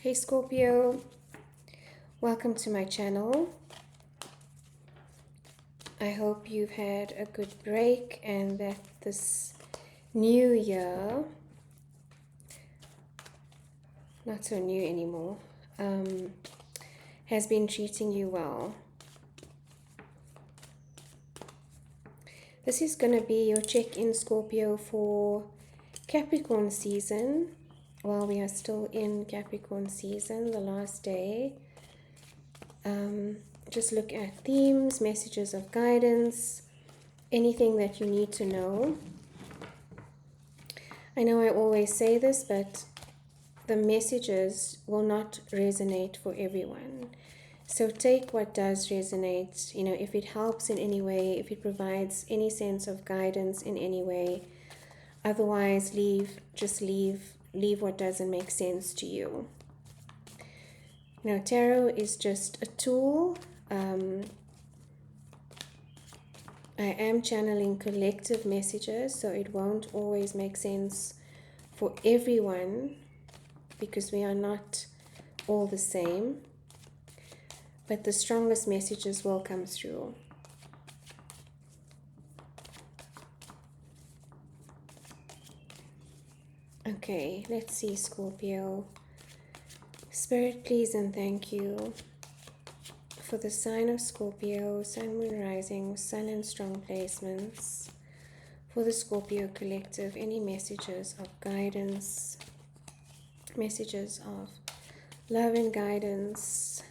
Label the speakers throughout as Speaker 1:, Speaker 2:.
Speaker 1: Hey Scorpio, welcome to my channel. I hope you've had a good break and that this new year, not so new anymore, has been treating you well. This is going to be your check-in, Scorpio, for Capricorn season. While we are still in Capricorn season, the last day. Just look at themes, messages of guidance, anything that you need to know. I know I always say this, but the messages will not resonate for everyone. So take what does resonate, if it helps in any way, if it provides any sense of guidance in any way. Otherwise, leave what doesn't make sense to you. Tarot is just a tool. I am channeling collective messages, so it won't always make sense for everyone because we are not all the same. But the strongest messages will come through. Okay, let's see, Scorpio. Spirit, please and thank you for the sign of Scorpio, Sun, Moon, Rising, Sun and strong placements. For the Scorpio collective, any messages of guidance, messages of love and guidance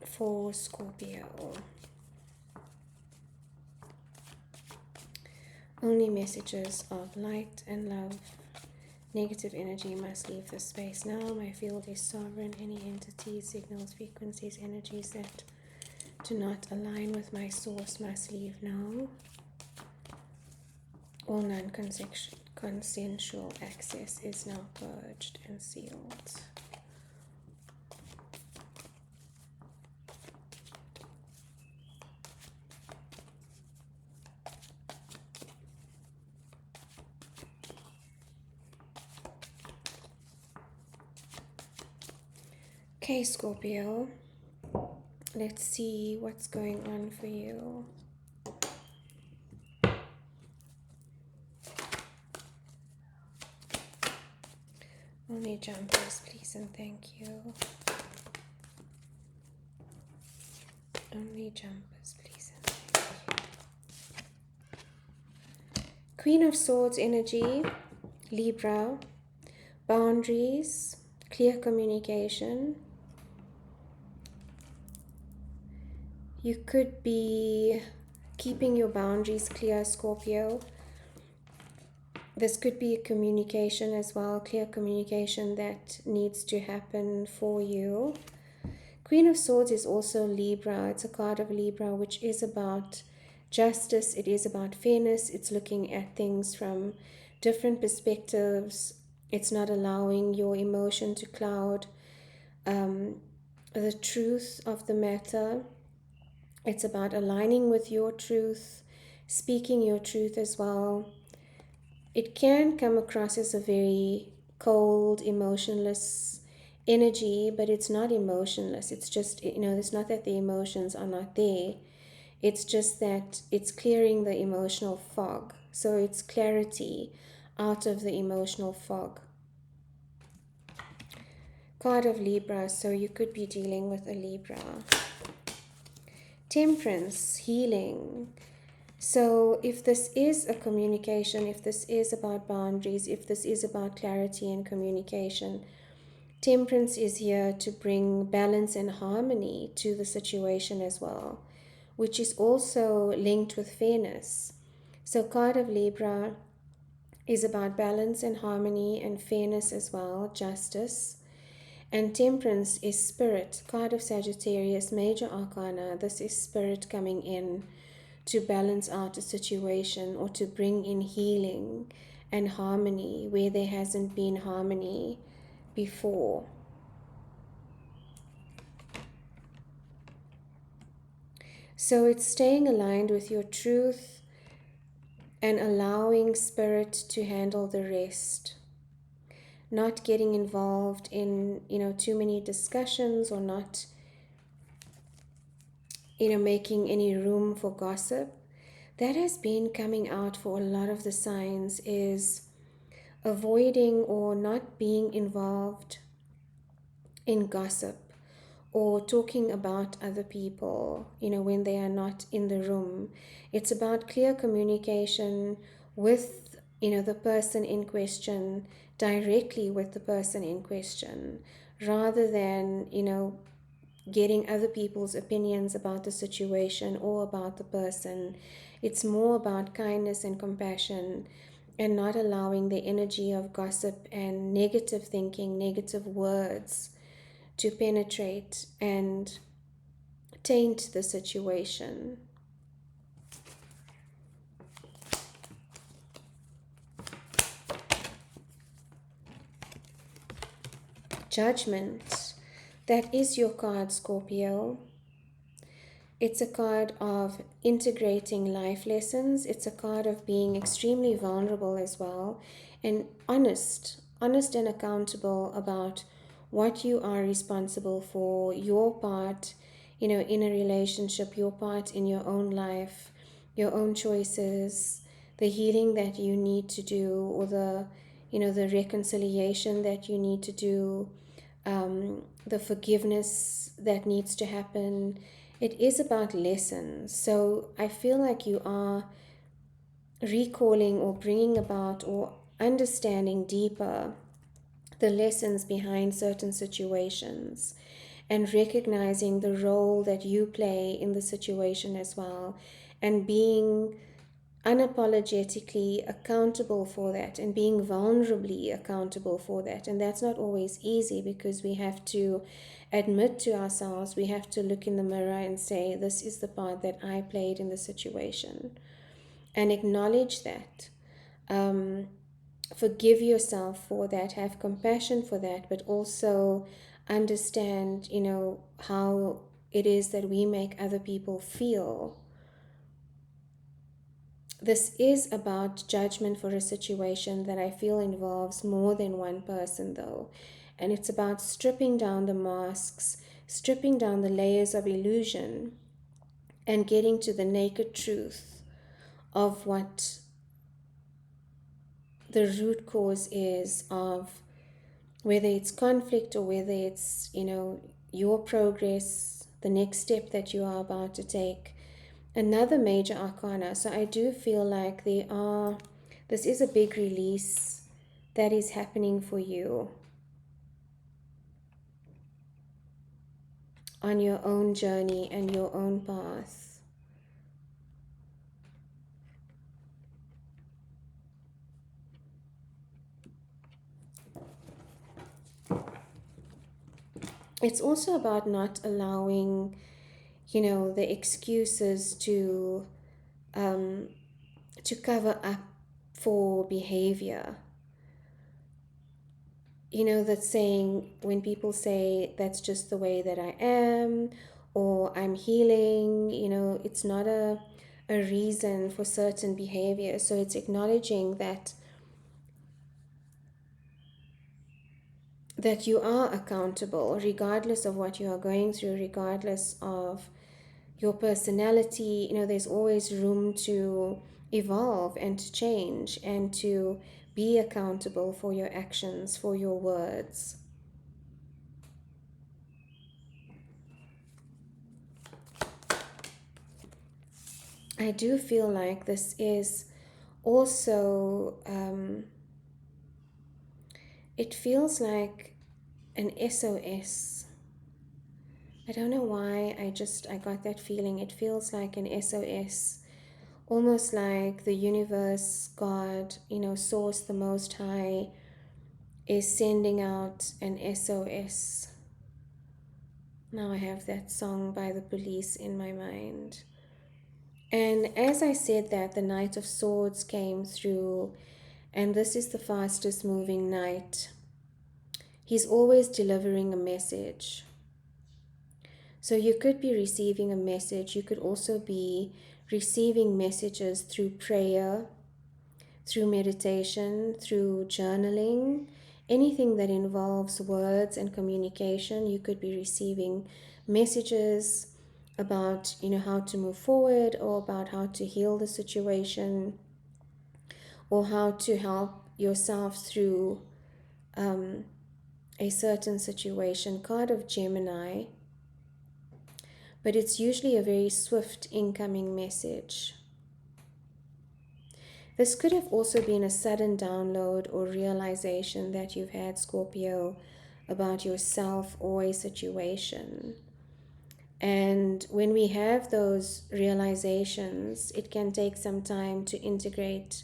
Speaker 1: for Scorpio. Only messages of light and love. Negative energy must leave the space now. My field is sovereign. Any entities, signals, frequencies, energies that do not align with my source must leave now. All non-consensual access is now purged and sealed. Okay, Scorpio, let's see what's going on for you. Only jumpers, please and thank you. Only jumpers, please and thank you. Queen of Swords energy, Libra, boundaries, clear communication. You could be keeping your boundaries clear, Scorpio. This could be a communication as well, clear communication that needs to happen for you. Queen of Swords is also Libra. It's a card of Libra, which is about justice. It is about fairness. It's looking at things from different perspectives. It's not allowing your emotion to cloud the truth of the matter. It's about aligning with your truth, speaking your truth as well. It can come across as a very cold, emotionless energy, but it's not emotionless. It's just, it's not that the emotions are not there. It's just that it's clearing the emotional fog. So it's clarity out of the emotional fog. Card of Libra, so you could be dealing with a Libra. Temperance, healing. So if this is a communication, if this is about boundaries, if this is about clarity and communication, Temperance is here to bring balance and harmony to the situation as well, which is also linked with fairness. So card of Libra is about balance and harmony and fairness as well, justice. And Temperance is spirit, card of Sagittarius, major arcana. This is spirit coming in to balance out a situation or to bring in healing and harmony where there hasn't been harmony before. So it's staying aligned with your truth and allowing spirit to handle the rest. not getting involved in, too many discussions, or not, making any room for gossip. That has been coming out for a lot of the signs, is avoiding or not being involved in gossip or talking about other people, when they are not in the room. It's about clear communication with, the person in question, directly with the person in question, rather than, getting other people's opinions about the situation or about the person. It's more about kindness and compassion, and not allowing the energy of gossip and negative thinking, negative words to penetrate and taint the situation. Judgment. That is your card, Scorpio. It's a card of integrating life lessons. It's a card of being extremely vulnerable as well, and honest and accountable about what you are responsible for, your part, in a relationship, your part in your own life, your own choices, the healing that you need to do, or the reconciliation that you need to do, the forgiveness that needs to happen. It is about lessons. So I feel like you are recalling or bringing about or understanding deeper the lessons behind certain situations, and recognizing the role that you play in the situation as well, and being unapologetically accountable for that, and being vulnerably accountable for that. And that's not always easy, because we have to admit to ourselves, we have to look in the mirror and say, this is the part that I played in the situation, and acknowledge that. Forgive yourself for that, have compassion for that, but also understand, how it is that we make other people feel. This is about judgment for a situation that I feel involves more than one person, though. And it's about stripping down the masks, stripping down the layers of illusion, and getting to the naked truth of what the root cause is of, whether it's conflict or whether it's, your progress, the next step that you are about to take. Another major arcana. So I do feel like this is a big release that is happening for you on your own journey and your own path. It's also about not allowing, the excuses to cover up for behavior. That saying, when people say that's just the way that I am, or I'm healing, it's not a reason for certain behavior. So it's acknowledging that you are accountable regardless of what you are going through, regardless of your personality. There's always room to evolve and to change and to be accountable for your actions, for your words. I do feel like this is also, it feels like an SOS. I don't know why, I got that feeling. It feels like an SOS, almost like the universe, God, Source, the Most High, is sending out an SOS. Now I have that song by the Police in my mind. And as I said that, the Knight of Swords came through, and this is the fastest moving knight. He's always delivering a message. So you could be receiving a message. You could also be receiving messages through prayer, through meditation, through journaling, anything that involves words and communication. You could be receiving messages about, how to move forward, or about how to heal the situation, or how to help yourself through a certain situation. Card of Gemini, but it's usually a very swift incoming message. This could have also been a sudden download or realization that you've had, Scorpio, about yourself or a situation. And when we have those realizations, it can take some time to integrate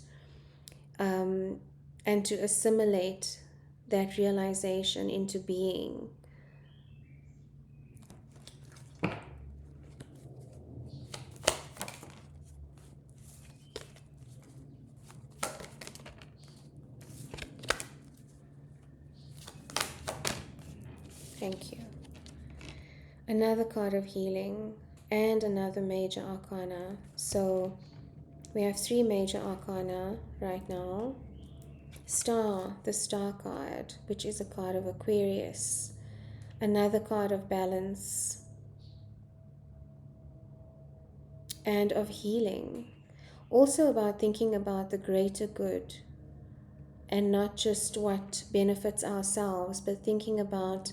Speaker 1: and to assimilate that realization into being. Thank you. Another card of healing and another major arcana. So we have 3 major arcana right now. Star, the star card, which is a card of Aquarius. Another card of balance and of healing. Also about thinking about the greater good and not just what benefits ourselves, but thinking about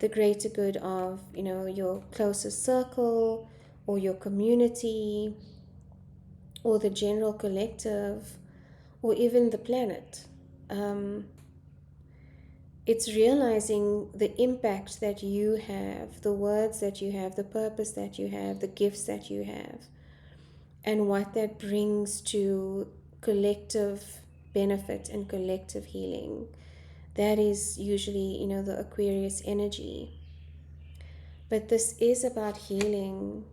Speaker 1: the greater good of, your closest circle, or your community, or the general collective, or even the planet. It's realizing the impact that you have, the words that you have, the purpose that you have, the gifts that you have, and what that brings to collective benefit and collective healing. That is usually, the Aquarius energy. But this is about healing.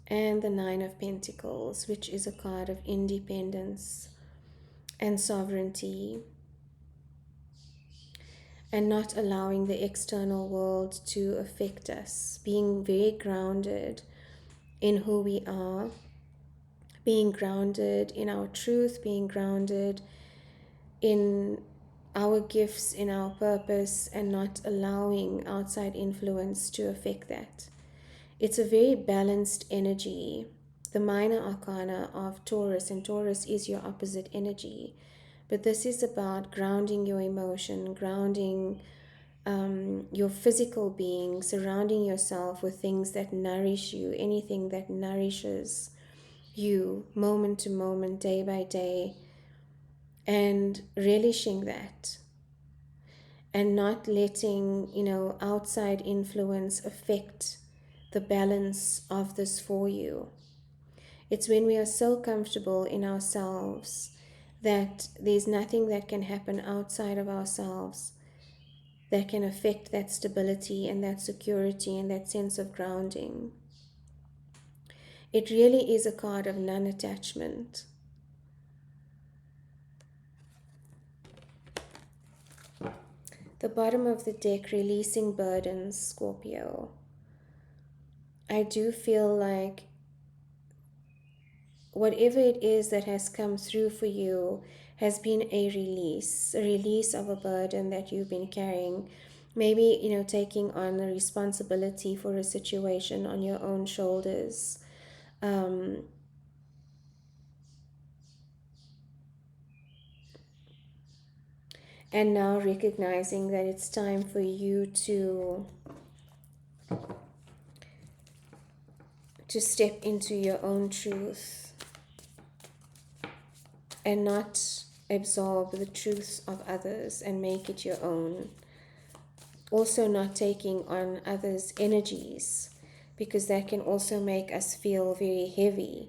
Speaker 1: And the 9 of Pentacles, which is a card of independence and sovereignty, and not allowing the external world to affect us, being very grounded in who we are, being grounded in our truth, being grounded in our gifts, in our purpose, and not allowing outside influence to affect that. It's a very balanced energy. The minor arcana of Taurus, and Taurus is your opposite energy. But this is about grounding your emotion, grounding your physical being, surrounding yourself with things that nourish you, anything that nourishes you moment to moment, day by day, and relishing that. And not letting, outside influence affect the balance of this for you. It's when we are so comfortable in ourselves that there's nothing that can happen outside of ourselves that can affect that stability and that security and that sense of grounding. It really is a card of non-attachment. The bottom of the deck, releasing burdens, Scorpio. I do feel like whatever it is that has come through for you has been a release of a burden that you've been carrying. Maybe, taking on the responsibility for a situation on your own shoulders. And now recognizing that it's time for you to step into your own truth and not absorb the truths of others and make it your own. Also not taking on others' energies, because that can also make us feel very heavy.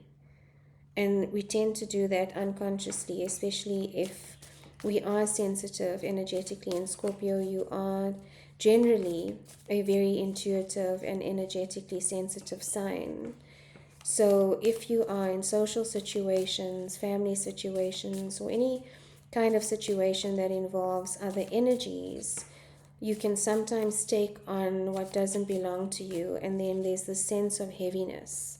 Speaker 1: And we tend to do that unconsciously, especially if we are sensitive energetically. In Scorpio, you are generally a very intuitive and energetically sensitive sign. So if you are in social situations, family situations, or any kind of situation that involves other energies, you can sometimes take on what doesn't belong to you, and then there's the sense of heaviness.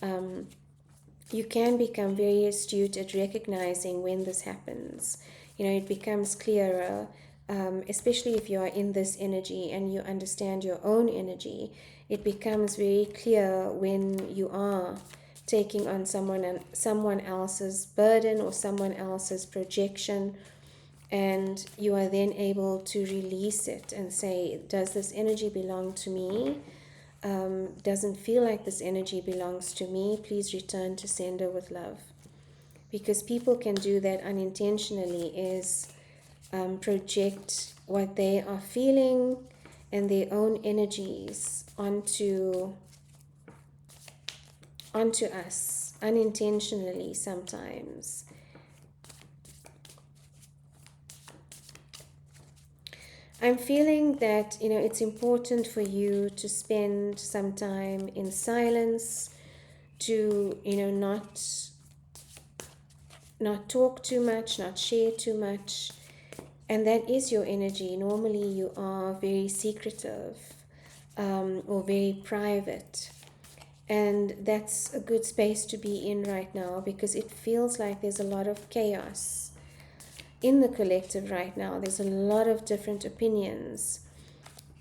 Speaker 1: You can become very astute at recognizing when this happens. It becomes clearer, especially if you are in this energy and you understand your own energy. It becomes very clear when you are taking on someone else's burden or someone else's projection, and you are then able to release it and say, does this energy belong to me? Doesn't feel like this energy belongs to me. Please return to sender with love. Because people can do that unintentionally, is project what they are feeling and their own energies onto us unintentionally sometimes. I'm feeling that, it's important for you to spend some time in silence, to, not talk too much, not share too much. And that is your energy. Normally you are very secretive, or very private. And that's a good space to be in right now, because it feels like there's a lot of chaos in the collective right now. There's a lot of different opinions.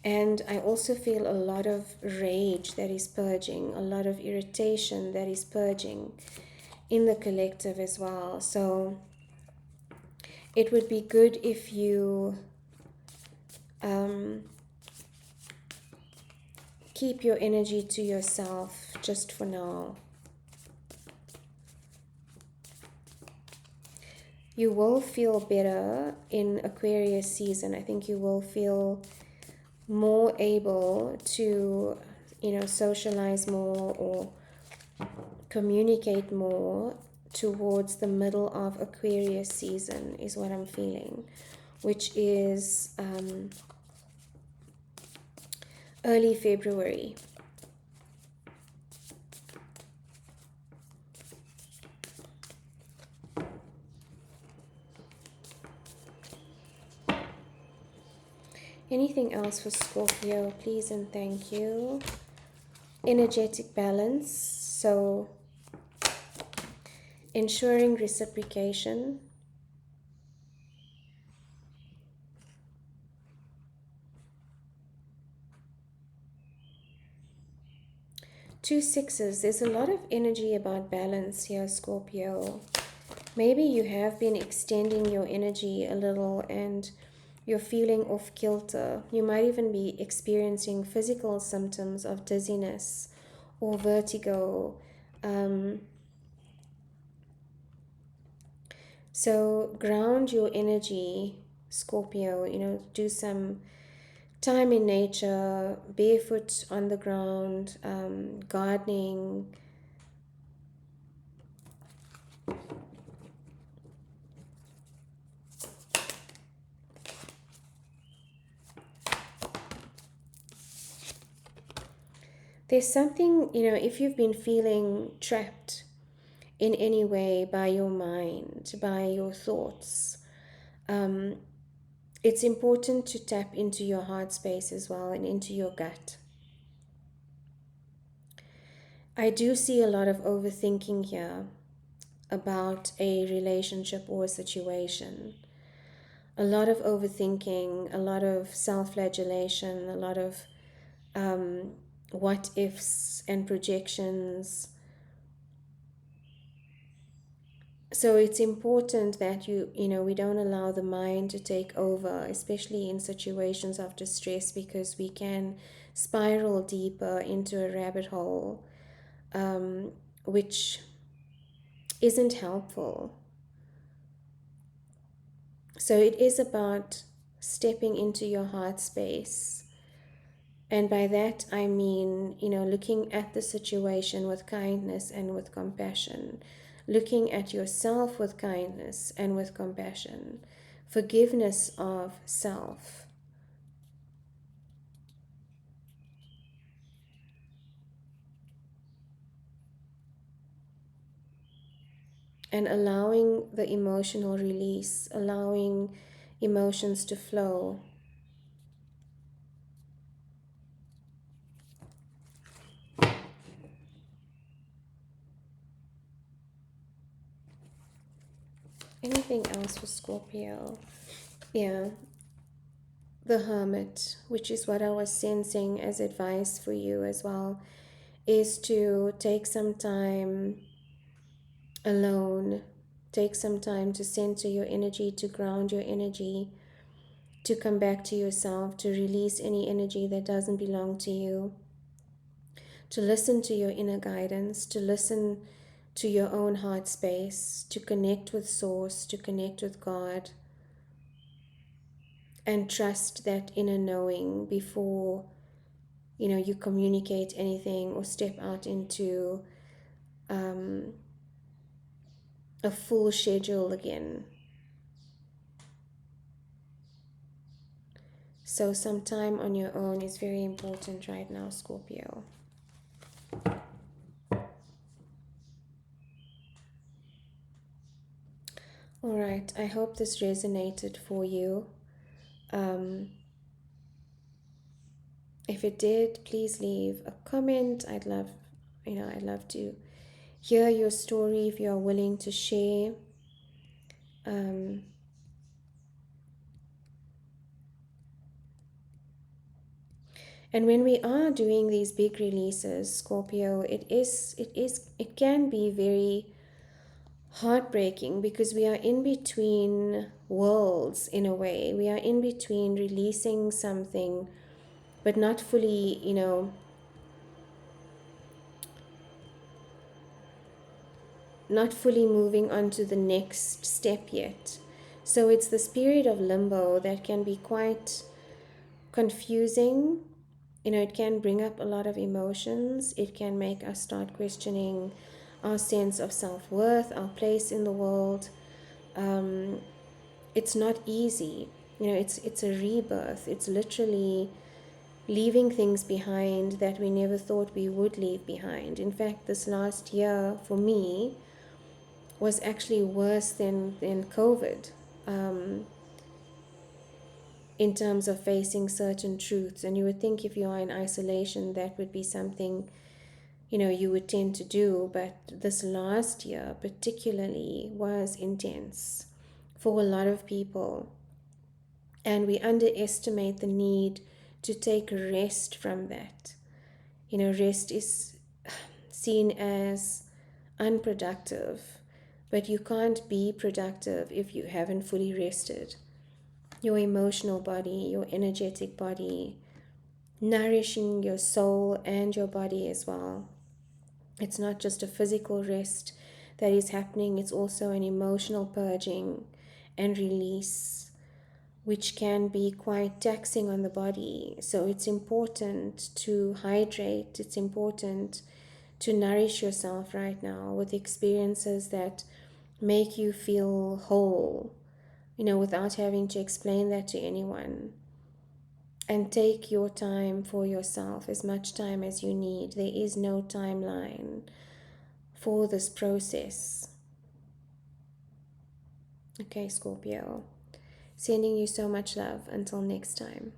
Speaker 1: And I also feel a lot of rage that is purging, a lot of irritation that is purging in the collective as well. So it would be good if you keep your energy to yourself just for now. You will feel better in Aquarius season. I think you will feel more able to, socialize more or communicate more towards the middle of Aquarius season, is what I'm feeling, which is early February. Anything else for Scorpio, please and thank you. Energetic balance, so ensuring reciprocation. Two sixes, there's a lot of energy about balance here, Scorpio. Maybe you have been extending your energy a little and you're feeling off kilter. You might even be experiencing physical symptoms of dizziness or vertigo. So ground your energy, Scorpio. Do some time in nature, barefoot on the ground, gardening. There's something, if you've been feeling trapped in any way by your mind, by your thoughts, it's important to tap into your heart space as well and into your gut. I do see a lot of overthinking here about a relationship or a situation. A lot of overthinking, a lot of self-flagellation, a lot of what ifs and projections. So it's important that we don't allow the mind to take over, especially in situations of distress, because we can spiral deeper into a rabbit hole, which isn't helpful. So it is about stepping into your heart space. And by that, I mean, looking at the situation with kindness and with compassion, looking at yourself with kindness and with compassion, forgiveness of self. And allowing the emotional release, allowing emotions to flow. Anything else for Scorpio? Yeah, the Hermit, which is what I was sensing as advice for you as well, is to take some time alone, take some time to center your energy, to ground your energy, to come back to yourself, to release any energy that doesn't belong to you, to listen to your inner guidance, to listen to your own heart space, to connect with Source, to connect with God, and trust that inner knowing before you communicate anything or step out into um, a full schedule again. So some time on your own is very important right now, Scorpio. All right, I hope this resonated for you. Um, if it did, please leave a comment. I'd love to hear your story if you are willing to share. Um, and when we are doing these big releases, Scorpio, it can be very heartbreaking because we are in between worlds in a way. We are in between releasing something, but not fully, not fully moving on to the next step yet. So it's this period of limbo that can be quite confusing. It can bring up a lot of emotions. It can make us start questioning our sense of self-worth, our place in the world. It's not easy. It's a rebirth. It's literally leaving things behind that we never thought we would leave behind. In fact, this last year for me was actually worse than COVID, in terms of facing certain truths. And you would think if you are in isolation, that would be something, you would tend to do. But this last year particularly was intense for a lot of people. And we underestimate the need to take rest from that. Rest is seen as unproductive, but you can't be productive if you haven't fully rested your emotional body, your energetic body, nourishing your soul and your body as well. It's not just a physical rest that is happening, it's also an emotional purging and release, which can be quite taxing on the body. So it's important to hydrate, it's important to nourish yourself right now with experiences that make you feel whole, without having to explain that to anyone. And take your time for yourself, as much time as you need. There is no timeline for this process. Okay, Scorpio. Sending you so much love. Until next time.